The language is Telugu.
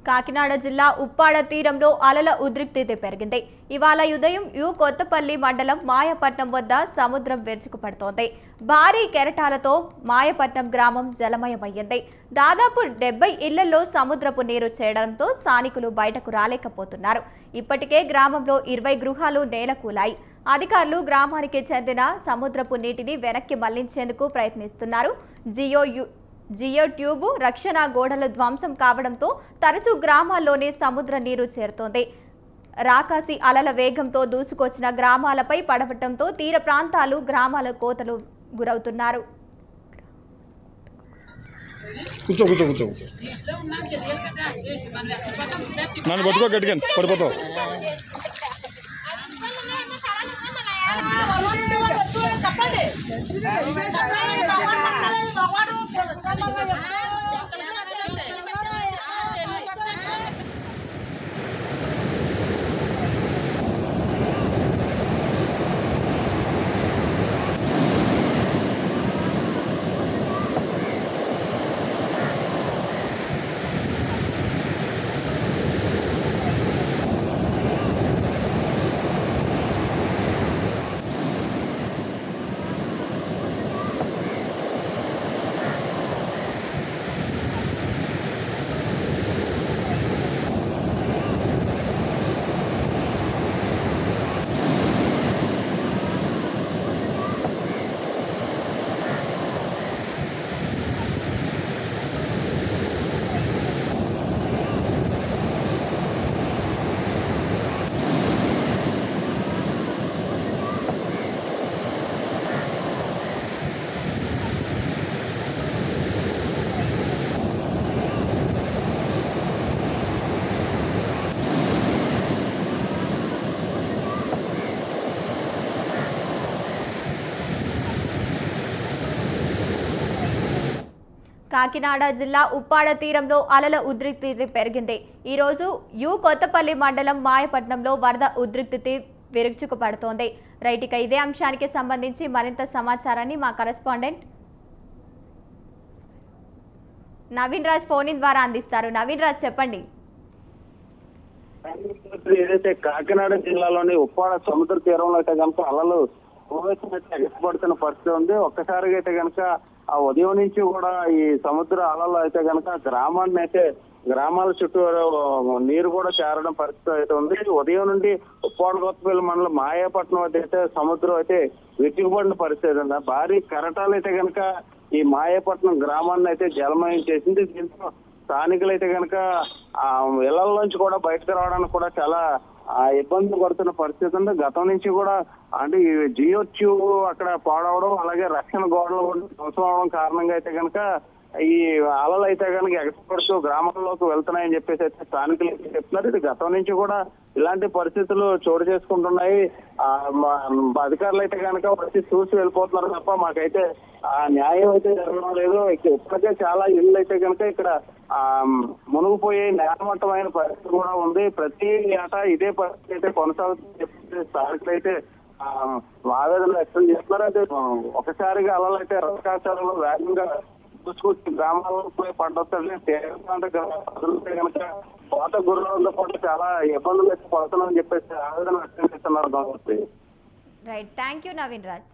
కాకినాడ జిల్లా ఉప్పాడ తీరంలో అలల ఉద్రిక్తత పెరిగింది. ఇవాళ ఉదయం కొత్తపల్లి మండలం మాయపట్నం వద్ద సముద్రం విరుచుకుపడుతోంది. భారీ కెరటాలతో మాయపట్నం గ్రామం జలమయమయ్యింది. దాదాపు 70 ఇళ్లలో సముద్రపు నీరు చేరడంతో స్థానికులు బయటకు రాలేకపోతున్నారు. ఇప్పటికే గ్రామంలో 20 గృహాలు నేలకూలాయి. అధికారులు గ్రామానికి చెందిన సముద్రపు నీటిని వెనక్కి మళ్లించేందుకు ప్రయత్నిస్తున్నారు. జియో ట్యూబ్ రక్షణ గోడలు ధ్వంసం కావడంతో తరచూ గ్రామాల్లోనే సముద్ర నీరు చేరుతోంది. రాకాసి అలల వేగంతో దూసుకొచ్చిన గ్రామాలపై పడవటంతో తీర ప్రాంతాలు గ్రామాల కోతలు గురవుతున్నారు. కాకినాడ జిల్లా ఉప్పాడ తీరంలో అలల ఉద్రిక్తత పెరిగింది. ఈ రోజు కొత్తపల్లి మండలం మాయపట్నంలో వరద ఉద్రిక్తత విరుచుకుపడుతోంది. రైట్, ఇక ఇదే అంశానికి సంబంధించి మరింత సమాచారాన్ని మా correspondent Naveen Raj phone in ద్వారా అందిస్తారు. నవీన్ రాజ్, చెప్పండి. ఏదైతే కాకినాడ జిల్లాలోని ఉప్పాడ సముద్ర తీరంలో అయితే కనుక అలలు ఎగసిపడుతున్న పరిస్థితి ఉంది. ఒక్కసారిగా అయితే కనుక ఆ ఉదయం నుంచి కూడా ఈ సముద్ర అలలు అయితే కనుక గ్రామాల చుట్టూ నీరు కూడా చేరడం పరిస్థితి అయితే ఉంది. ఉదయం నుండి ఉప్పాడ కొత్తపల్లి మండలం మాయాపట్నం అయితే సముద్రం అయితే వెతికిపడిన పరిస్థితి ఉంది. భారీ కెరటాలు అయితే కనుక ఈ మాయాపట్నం గ్రామాన్ని అయితే జలమయం చేసింది. దీంతో స్థానికులు అయితే కనుక ఆ ఇళ్లలోంచి కూడా బయటకు రావడానికి కూడా చాలా ఇబ్బందులు పడుతున్న పరిస్థితి ఉంది. గతం నుంచి కూడా అంటే ఈ జియో ట్యూబ్ అక్కడ పాడవడం, అలాగే రక్షణ గోడలు కూడా ధ్వంసం అవడం కారణంగా అయితే కనుక ఈ అలలు అయితే కనుక ఎగసిపడుతూ గ్రామాల్లోకి వెళ్తున్నాయని చెప్పేసి అయితే స్థానికులు అయితే చెప్తున్నారు. ఇది గతం నుంచి కూడా ఇలాంటి పరిస్థితులు చోటు చేసుకుంటున్నాయి. అధికారులు అయితే కనుక వచ్చి చూసి వెళ్ళిపోతున్నారు తప్ప మాకైతే న్యాయం అయితే జరగడం లేదు. ఇప్పటికే చాలా ఇళ్ళు అయితే కనుక ఇక్కడ మునిగిపోయే నేలమట్టమైన పరిస్థితి కూడా ఉంది. ప్రతి ఏటా ఇదే పరిస్థితి అయితే కొనసాగుతుంది చెప్పి స్థానికులు అయితే ఆవేదన వ్యక్తం చేస్తున్నారు. అయితే ఒకసారిగా అలలు అయితే రకాశాలలో వేగంగా చూసుకొచ్చి గ్రామాలపై పడ్డొస్తే ప్రజలతో కనుక కోట గుర్రాలతో పాటు చాలా ఇబ్బందులు అయితే పడుతున్నారని చెప్పేసి ఆవేదన వ్యక్తం చేస్తున్నారు. Right, thank you Naveen Raj.